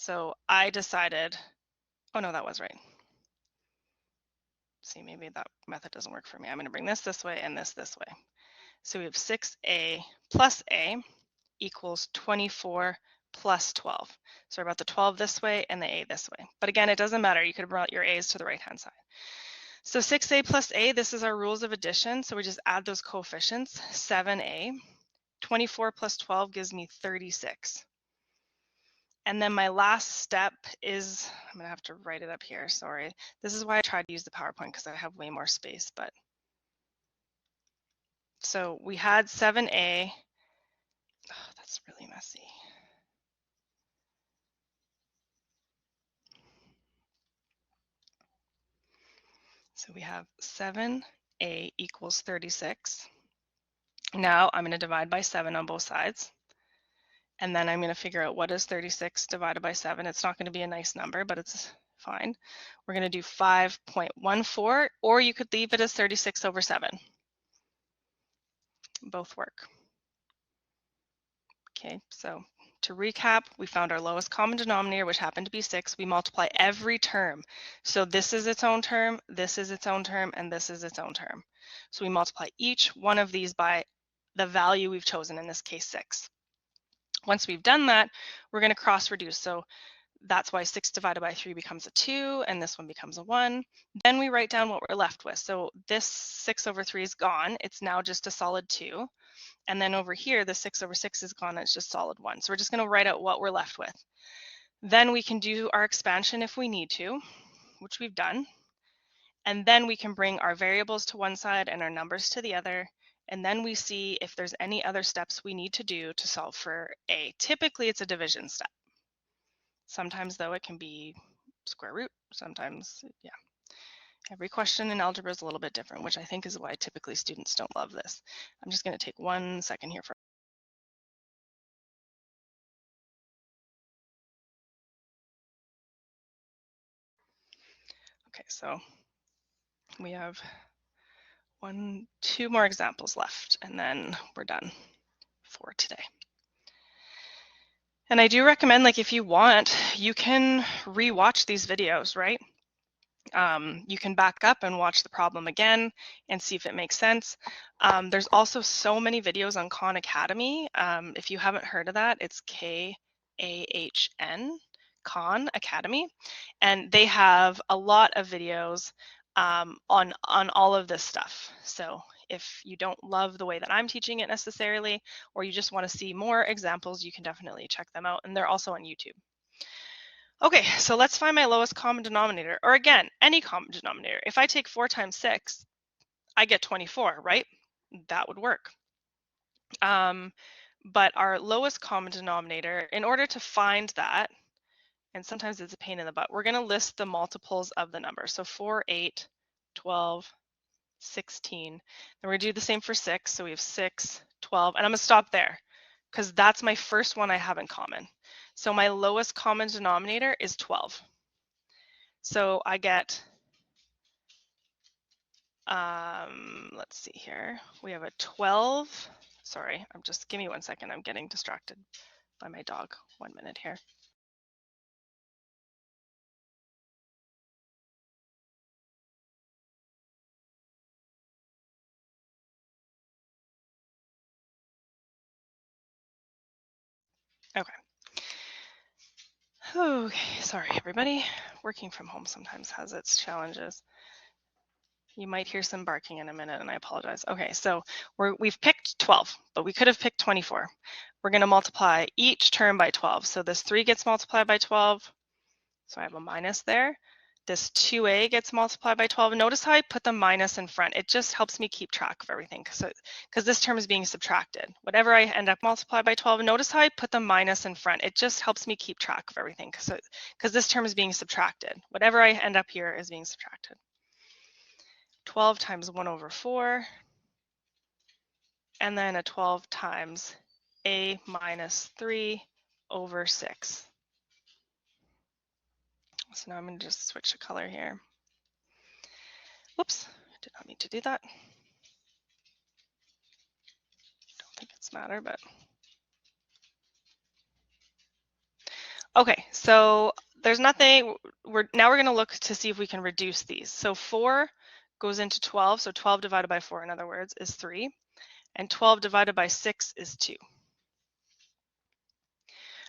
So I decided, oh no, that was right. See, maybe that method doesn't work for me. I'm going to bring this way and this way. So we have 6a plus a equals 24 plus 12. So we're about the 12 this way and the a this way. But again, it doesn't matter. You could have brought your a's to the right-hand side. So 6a plus a, this is our rules of addition. So we just add those coefficients, 7a. 24 plus 12 gives me 36. And then my last step is, I'm going to have to write it up here, sorry. This is why I tried to use the PowerPoint, because I have way more space. But so we had 7a. Oh, that's really messy. So we have 7a equals 36. Now I'm going to divide by 7 on both sides. And then I'm going to figure out what is 36 divided by 7. It's not going to be a nice number, but it's fine. We're going to do 5.14, or you could leave it as 36 over 7. Both work. Okay, so to recap, we found our lowest common denominator, which happened to be 6. We multiply every term. So this is its own term, this is its own term, and this is its own term. So we multiply each one of these by the value we've chosen, in this case 6. Once we've done that, we're going to cross reduce. So that's why 6 divided by 3 becomes a 2, and this one becomes a 1. Then we write down what we're left with. So this 6 over 3 is gone. It's now just a solid 2. And then over here, the 6 over 6 is gone. It's just solid 1. So we're just going to write out what we're left with. Then we can do our expansion if we need to, which we've done. And then we can bring our variables to one side and our numbers to the other. And then we see if there's any other steps we need to do to solve for a. Typically, it's a division step. Sometimes, though, it can be square root. Sometimes, yeah. Every question in algebra is a little bit different, which I think is why typically students don't love this. I'm just going to take 1 second here for. Okay, so we have 2 more examples left, and then we're done for today. And I do recommend, like, if you want, you can re-watch these videos, right? You can back up and watch the problem again and see if it makes sense. There's also so many videos on Khan Academy. If you haven't heard of that, it's K-A-H-N, Khan Academy. And they have a lot of videos on all of this stuff. So if you don't love the way that I'm teaching it necessarily, or you just want to see more examples, you can definitely check them out. And they're also on YouTube. Okay, so let's find my lowest common denominator, or again, any common denominator. If I take 4 times 6, I get 24, right? That would work. But our lowest common denominator, in order to find that, and sometimes it's a pain in the butt, we're going to list the multiples of the number. So 4, 8, 12, 16. Then we're going to do the same for 6. So we have 6, 12, and I'm going to stop there because that's my first one I have in common. So my lowest common denominator is 12. So I get, let's see here, we have a 12. Sorry, give me 1 second. I'm getting distracted by my dog. 1 minute here. Okay. Okay, sorry everybody. Working from home sometimes has its challenges. You might hear some barking in a minute, and I apologize. Okay, so we've picked 12, but we could have picked 24. We're going to multiply each term by 12. So this 3 gets multiplied by 12. So I have a minus there. This 2a gets multiplied by 12. Notice how I put the minus in front. It just helps me keep track of everything because this term is being subtracted. Whatever I end up multiplied by 12, notice how I put the minus in front. It just helps me keep track of everything because this term is being subtracted. Whatever I end up here is being subtracted. 12 times 1 over 4, and then a 12 times a minus 3 over 6. So now I'm going to just switch the color here. Whoops, did not mean to do that. Don't think it's matter, but Okay, so there's nothing, now we're going to look to see if we can reduce these. So 4 goes into 12, so 12 divided by 4, in other words, is 3, and 12 divided by 6 is 2.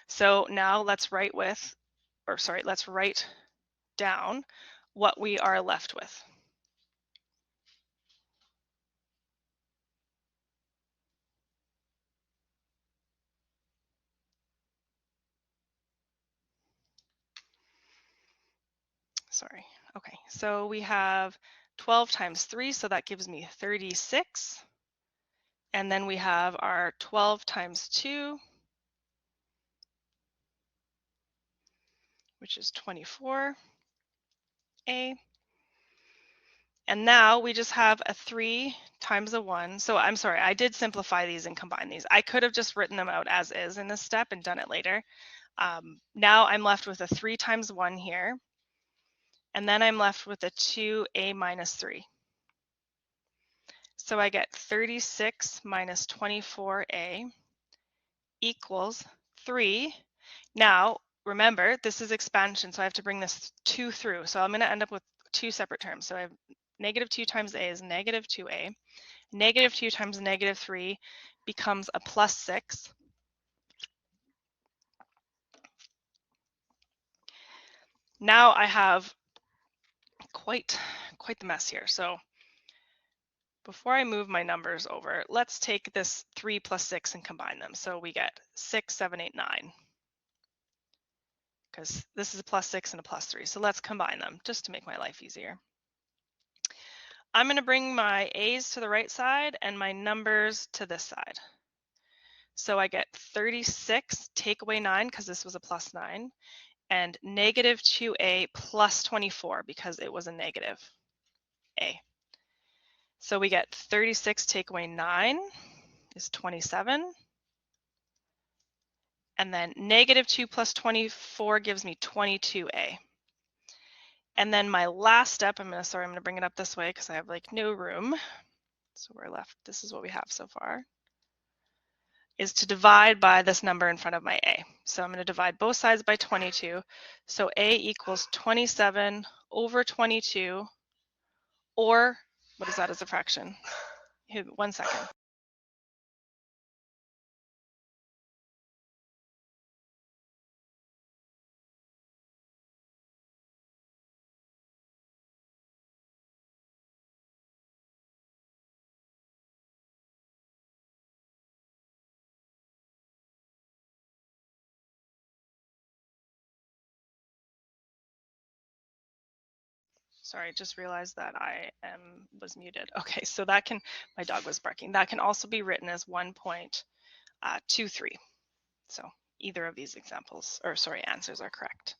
So now let's write down what we are left with. Sorry. Okay, so we have 12 times 3, so that gives me 36. And then we have our 12 times 2, which is 24a. And now we just have a 3 times a 1. So I'm sorry, I did simplify these and combine these. I could have just written them out as is in this step and done it later. Now I'm left with a 3 times 1 here. And then I'm left with a 2a minus 3. So I get 36 minus 24a equals 3. Now, remember, this is expansion, so I have to bring this 2 through. So I'm going to end up with 2 separate terms. So I have negative 2 times a is negative 2a. Negative 2 times negative 3 becomes a plus 6. Now I have quite the mess here. So before I move my numbers over, let's take this 3 plus 6 and combine them. So we get 6, 7, 8, 9. Because this is a plus 6 and a plus 3. So let's combine them just to make my life easier. I'm going to bring my a's to the right side and my numbers to this side. So I get 36, take away 9 because this was a plus 9, and negative 2a plus 24 because it was a negative a. So we get 36 take away 9 is 27. And then negative 2 plus 24 gives me 22a. And then my last step, I'm going to bring it up this way because I have like no room. So we're left, this is what we have so far, is to divide by this number in front of my a. So I'm going to divide both sides by 22. So a equals 27 over 22, or what is that as a fraction? 1 second. Sorry, I just realized that I was muted. Okay, so that can, my dog was barking. That can also be written as 1.23. So either of these answers are correct.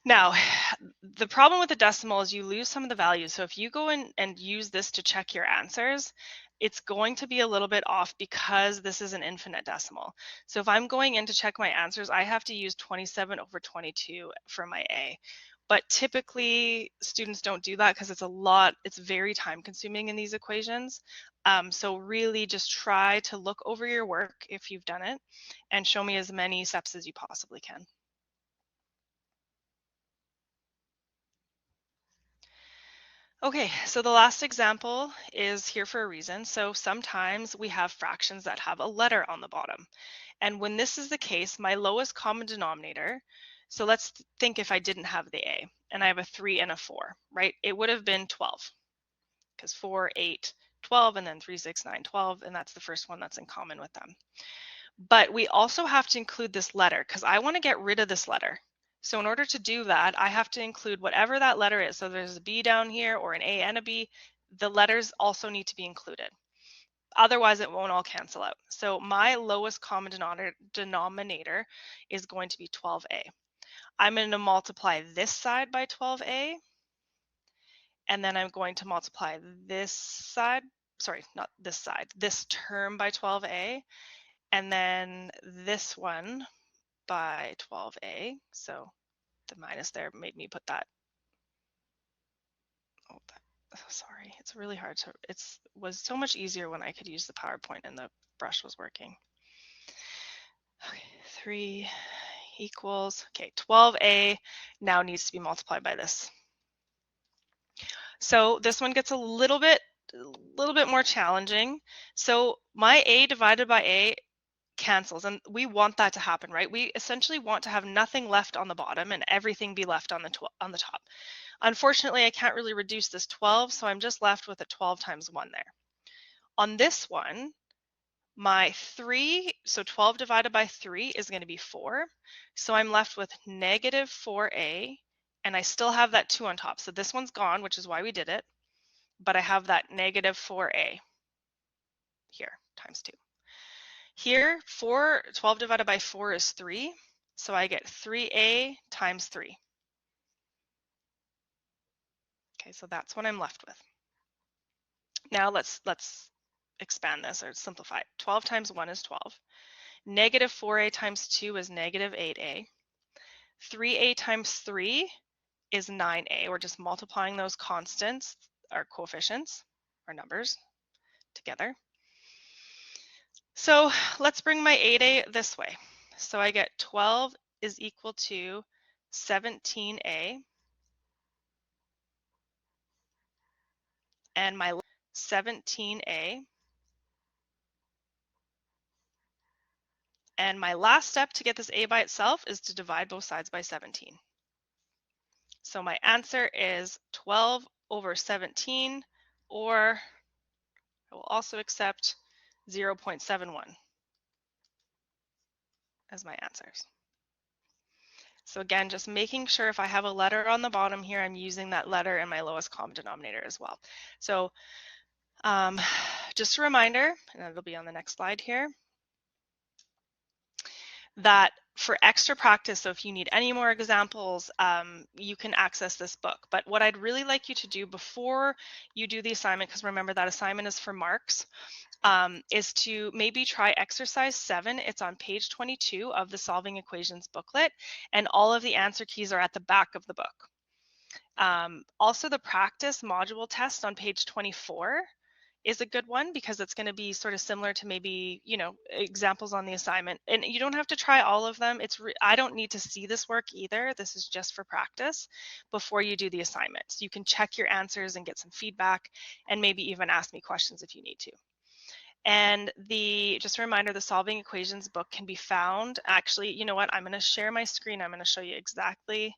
Now, the problem with the decimal is you lose some of the values. So if you go in and use this to check your answers, it's going to be a little bit off because this is an infinite decimal. So if I'm going in to check my answers, I have to use 27 over 22 for my A. But typically students don't do that because it's very time consuming in these equations. So really just try to look over your work if you've done it and show me as many steps as you possibly can. Okay, so the last example is here for a reason. So sometimes we have fractions that have a letter on the bottom. And when this is the case, my lowest common denominator, so let's think if I didn't have the a, and I have a 3 and a 4, right? It would have been 12, because 4, 8, 12, and then 3, 6, 9, 12, and that's the first one that's in common with them. But we also have to include this letter, because I want to get rid of this letter. So in order to do that, I have to include whatever that letter is. So there's a B down here or an A and a B. The letters also need to be included. Otherwise, it won't all cancel out. So my lowest common denominator is going to be 12a. I'm going to multiply this side by 12a. And then I'm going to multiply this side, sorry, not this side, this term by 12a. And then this one by 12a. So the minus there made me put that. Sorry, it's really hard to, it was so much easier when I could use the PowerPoint and the brush was working. Okay, 3 equals, okay, 12a now needs to be multiplied by this. So this one gets a little bit more challenging. So my a divided by a cancels, and we want that to happen, right? We essentially want to have nothing left on the bottom and everything be left on the top. Unfortunately, I can't really reduce this 12, so I'm just left with a 12 times 1 there. On this one, my 3, so 12 divided by 3 is going to be 4. So I'm left with negative 4a, and I still have that 2 on top. So this one's gone, which is why we did it, but I have that negative 4a here, times 2. Here, 12 divided by 4 is 3, so I get 3a times 3. Okay, so that's what I'm left with. Now let's expand this or simplify it. 12 times 1 is 12. Negative 4a times 2 is negative 8a. 3a times 3 is 9a. We're just multiplying those constants, our coefficients, our numbers together. So let's bring my 8a this way. So I get 12 is equal to 17a, and my 17a, and my last step to get this a by itself is to divide both sides by 17. So my answer is 12 over 17, or I will also accept 0.71 as my answers. So again, just making sure if I have a letter on the bottom here, I'm using that letter in my lowest common denominator as well. So just a reminder, and it'll be on the next slide here, that for extra practice, so if you need any more examples, you can access this book. But what I'd really like you to do before you do the assignment, because remember that assignment is for marks, is to maybe try exercise 7. It's on page 22 of the Solving Equations booklet, and all of the answer keys are at the back of the book. Also, the practice module test on page 24 is a good one, because it's going to be sort of similar to maybe, you know, examples on the assignment. And you don't have to try all of them. I don't need to see this work either. This is just for practice before you do the assignment. So you can check your answers and get some feedback, and maybe even ask me questions if you need to. And just a reminder, the Solving Equations book can be found. Actually, you know what? I'm going to share my screen. I'm going to show you exactly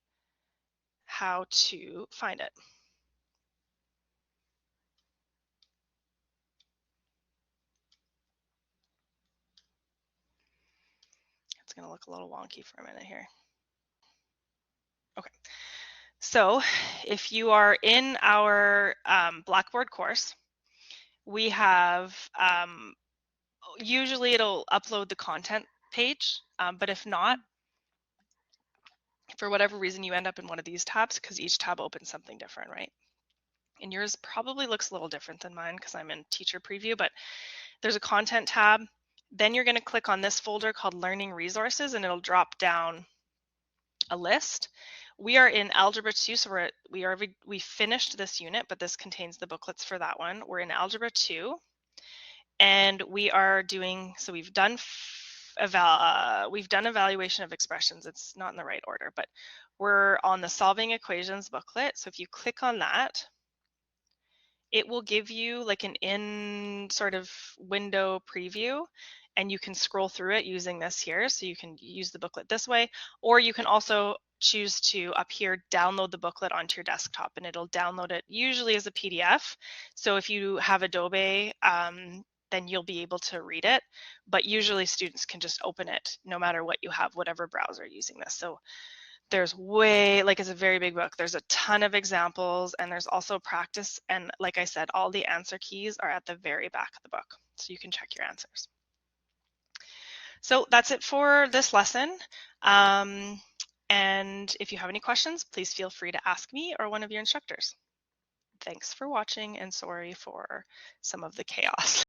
how to find it. It's going to look a little wonky for a minute here. Okay, so if you are in our Blackboard course, we have, usually it'll upload the content page, but if not, for whatever reason you end up in one of these tabs, because each tab opens something different, right? And yours probably looks a little different than mine because I'm in teacher preview, but there's a content tab. Then you're going to click on this folder called Learning Resources, and it'll drop down a list. We are in Algebra 2, so we finished this unit, but this contains the booklets for that one. We're in Algebra 2, and we are doing, so we've done evaluation of expressions. It's not in the right order, but we're on the Solving Equations booklet. So if you click on that, it will give you like an in sort of window preview, and you can scroll through it using this here. So you can use the booklet this way, or you can also choose to up here download the booklet onto your desktop, and it'll download it usually as a PDF. So if you have Adobe, then you'll be able to read it, but usually students can just open it no matter what you have, whatever browser using this. So there's it's a very big book. There's a ton of examples, and there's also practice. And like I said, all the answer keys are at the very back of the book, so you can check your answers. So that's it for this lesson. And if you have any questions, please feel free to ask me or one of your instructors. Thanks for watching, and sorry for some of the chaos.